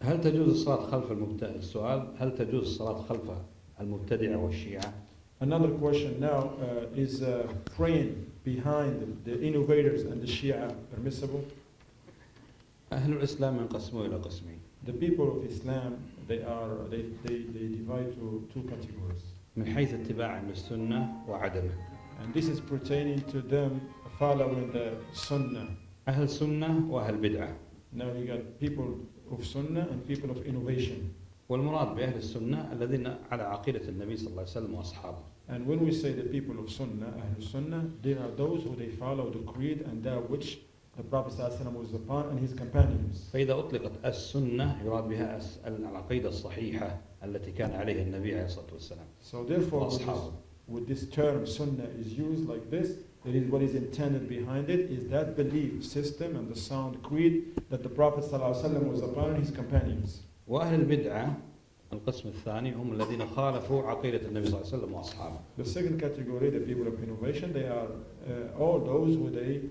هل تجوز الصلاة خلف المبتدع؟ السؤال: هل تجوز الصلاة خلف المبتدعة والشيعة؟ Another question now is praying behind the innovators and the Shia permissible? أهل الإسلام ينقسمون إلى قسمين. The people of Islam, they divide to two categories. من حيث اتباع للسنة وعدمه. And this is pertaining to them following the Sunnah. أهل سنة وأهل بدعة. Now you got people of Sunnah and people of innovation. والمراد بأهل السنة الذين على عقيدة النبي صلى الله عليه وسلم وأصحابه. And when we say the people of Sunnah, Ahl Sunnah, they are those who they follow the creed and that which the Prophet ﷺ was upon and his companions. فإذا أطلقت السنة يراد بها العقيدة الصحيحة التي كان عليها النبي عليه الصلاة والسلام. So therefore, with this term Sunnah is used like this, it is what is intended behind it is that belief system and the sound creed that the Prophet ﷺ was upon and his companions. وأهل البدعة القسم الثاني هم الذين خالفوا عقيدة النبي صلى الله عليه وسلم وأصحابه. The second category, the people of innovation, they are all those who they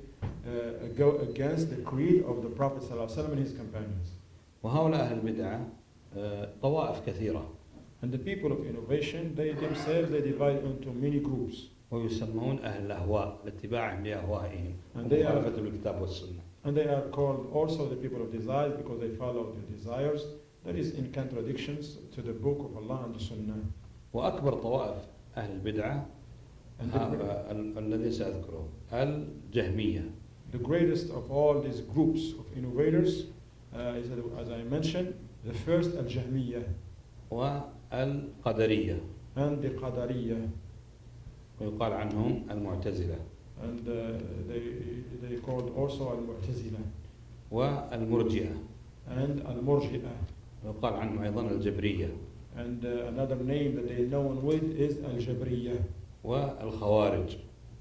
go against the creed of the Prophet ﷺ and his companions. وهؤلاء أهل البدعة طوائف كثيرة. And the people of innovation, they themselves they divide into many groups. ويسمون أهل الأهواء لاتباعهم لأهوائهم ومخالفة الكتاب والسنة. And they are called also the people of desires because they follow their desires. That is in contradictions to the book of Allah and the Sunnah. وأكبر طوائف أهل البدعة الذي سأذكره الجهمية. The greatest of all these groups of innovators is, as I mentioned, the first al-Jahmiyyah والقدرية and the Qadariyah. ويقال عنهم المعتزلة. And they called also al-Mu'tazila. والمرجئة. And al-Murji'ah. ويقال عنهم أيضا الجبرية. And another name that they are known with is al-Jabriyah. والخوارج.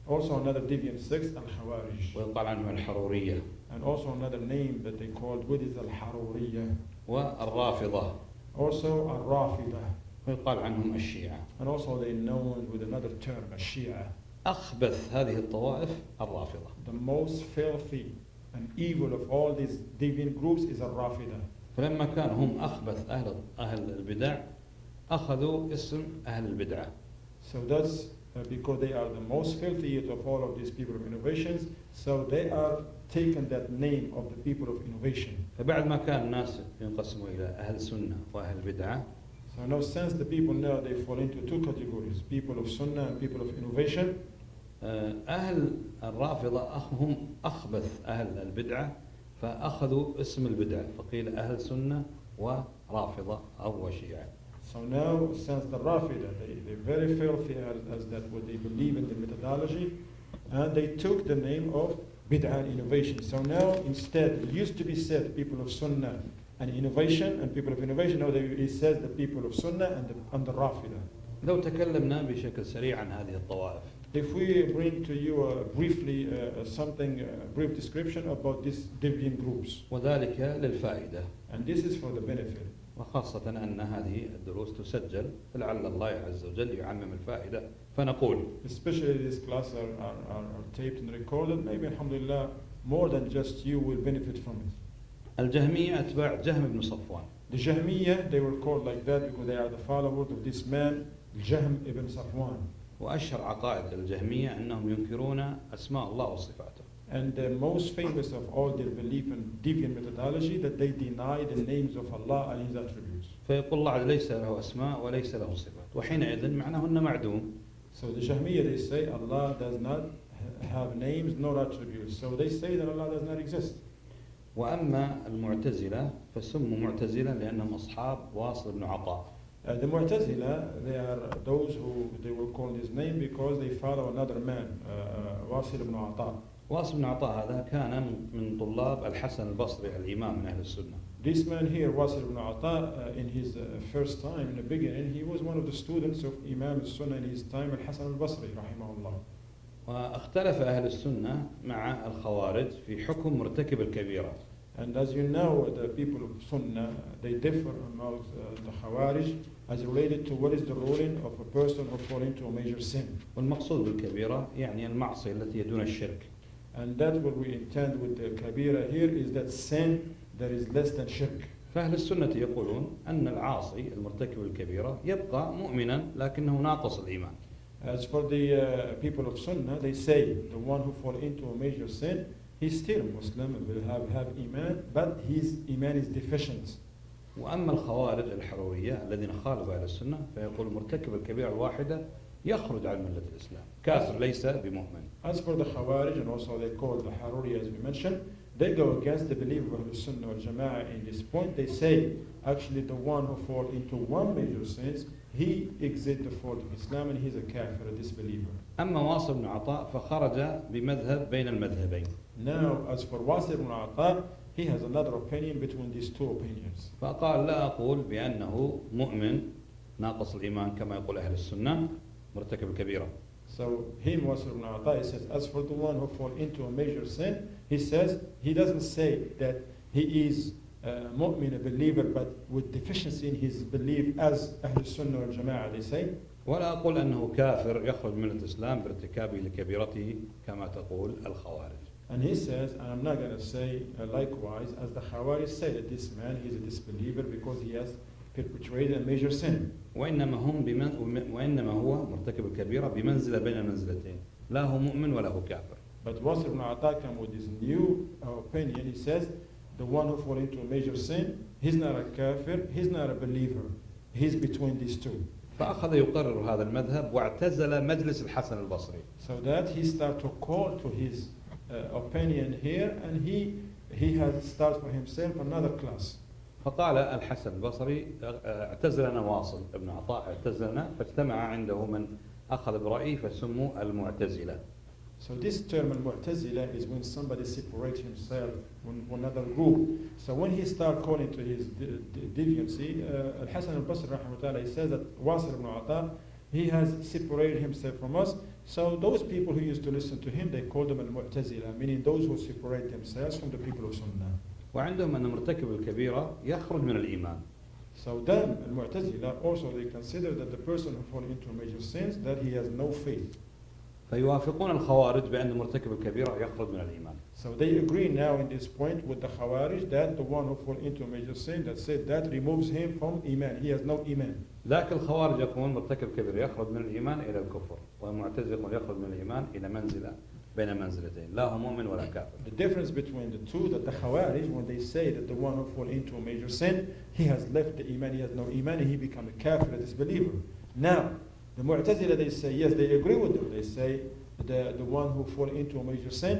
Also another deviant sect, al-Khawarij. ويقال عنهم الحرورية. And also another name that they called with is al-Haruriyah. والرافضة. Also al-Rafidah. ويقال عنهم الشيعة. And also they are known with another term, ash-Shi'ah. أخبث هذه الطوائف الرافضة. The most filthy and evil of all these deviant groups is al-Rafidah. فلما كان هم أخبث أهل البدع أخذوا اسم أهل البدعة. So that's because they are the most filthy of all of these people of innovations, so they are taken that name of the people of innovation. فبعد ما كان الناس ينقسموا إلى أهل سنة وأهل بدعة. So now since the people now they fall into two categories, people of Sunnah and people of innovation. أهل الرافضة هم أخبث أهل البدعة فأخذوا اسم البدعة فقيل أهل سنة ورافضة أو شيعة. So now since the Rafidah they're very filthy as that what they believe in the methodology, and they took the name of bid'ah and innovation. So now instead it used to be said people of Sunnah and innovation and people of innovation. Now it says the people of Sunnah and the Rafidah. لو تكلمنا بشكل سريع عن هذه الطوائف. If we bring to you briefly something, brief description about these deviant groups. وذلك للفائدة. And this is for the benefit. وخاصة أن هذه الدروس تسجل فلعل الله عز وجل يعمم الفائدة فنقول. Especially these classes are taped and recorded. Maybe alhamdulillah more than just you will benefit from it. الجهمية أتباع جهم بن صفوان. The Jahmiyyah, they were called like that because they are the followers of this man, Jahm ibn Safwan. وأشهر عقائد الجهمية أنهم ينكرون أسماء الله وصفاته. And the most famous of all their belief and deviant methodology that they deny the names of Allah and His attributes. فيقول الله ليس له أسماء وليس له صفات وحينئذ معناه أنه معدوم. So the Jahmiyyah they say Allah does not have names nor attributes. So they say that Allah does not exist. وأما المعتزلة فسموا معتزلة لأنهم أصحاب واصل بن عطاء. The Mu'tazila, they are those who they were called his name because they follow another man, Wasil ibn Ata. واصل بن عطاء هذا كان من طلاب الحسن البصري الإمام من أهل السنة. This man here, Wasil ibn Ata, in his first time, in the beginning, he was one of the students of Imam al-Sunnah in his time, al-Hasan al-Basri, rahimahullah. واختلف أهل السنة مع الخوارج في حكم مرتكب الكبيرة. And as you know, the people of Sunnah, they differ among the Khawarij as related to what is the ruling of a person who falls into a major sin. والمقصود بالكبيرة يعني المعصية التي دون الشرك. And that's what we intend with the kabira here is that sin that is less than shirk. فأهل السنة يقولون أن العاصي المرتكب الكبيرة يبقى مؤمنا لكنه ناقص الإيمان. As for the people of Sunnah, they say the one who fall into a major sin, he's still Muslim and will have Iman, but his Iman is deficient. وأما الخوارج الحرورية الذين خالفوا أهل السنة فيقول مرتكب الكبيرة الواحدة يخرج عن ملة الإسلام كافر ليس بمؤمن. As for the Khawarij, and also they call the Haruri as we mentioned, they go against the belief of Ahlul Sunnah wal Jama'ah in this point. They say actually the one who fall into one major sins, he exits the fold of Islam and he's a kafir, a disbeliever. أما واصل بن عطاء فخرج بمذهب بين المذهبين. Now, as for Wasir ibn Ata, he has another opinion between these two opinions. فقال لا أقول بأنه مؤمن ناقص الإيمان كما يقول أهل السنة مرتكب الكبيرة. So him, Wasir ibn Ata, he says, as for the one who fall into a major sin, he says, he doesn't say that he is mu'min, a believer, but with deficiency in his belief as Ahl Sunnah wal Jama'ah, they say. ولا أقول أنه كافر يخرج من الإسلام بارتكابه لكبيرته كما تقول الخوارج. And he says, and I'm not going to say likewise, as the Khawarij say that this man is a disbeliever because he has perpetrated a major sin. وإنما هو مرتكب الكبيرة بمنزلة بين المنزلتين لا هو مؤمن ولا هو كافر. But Wasir ibn Ata comes with his new opinion. He says, the one who fall into a major sin, he's not a kafir, he's not a believer. He's between these two. فأخذ يقرر هذا المذهب واعتزل مجلس الحسن البصري. So that he started to call to his opinion here, and he has started for himself another class. فقال الحسن البصري اعتزلنا واصل ابن عطاء اعتزلنا فاجتمع عنده من أخذ برأيه فسموا المعتزلة. So this term al-Mu'tazila is when somebody separates himself from another group. So when he started calling to his deviancy, Al-Hasan al-Basri rahimahullah, he says that Wasir ibn Ata, he has separated himself from us. So those people who used to listen to him, they called them al-Mu'tazila, meaning those who separate themselves from the people of Sunnah. وعندهم أن مرتكب الكبيرة يخرج من الإيمان. So them, al-Mu'tazila, also they consider that the person who falls into major sins, that he has no faith. فيوافقون الخوارج بأن مرتكب الكبيرة يخرج من الإيمان. So they agree now in this point with the Khawarij that the one who falls into a major sin, that said that removes him from Iman. He has no Iman. لكن الخوارج يقولون مرتكب كبير يخرج من الإيمان إلى الكفر والمعتزلة يقول يخرج من الإيمان إلى منزلة بين منزلتين لا هو مؤمن ولا كافر. The difference between the two, that the Khawarij, when they say that the one who falls into a major sin, he has left the Iman, he has no Iman, and he becomes a kafir, a disbeliever. Now, the Mu'tazila, they say, yes, they agree with them. They say the one who falls into a major sin,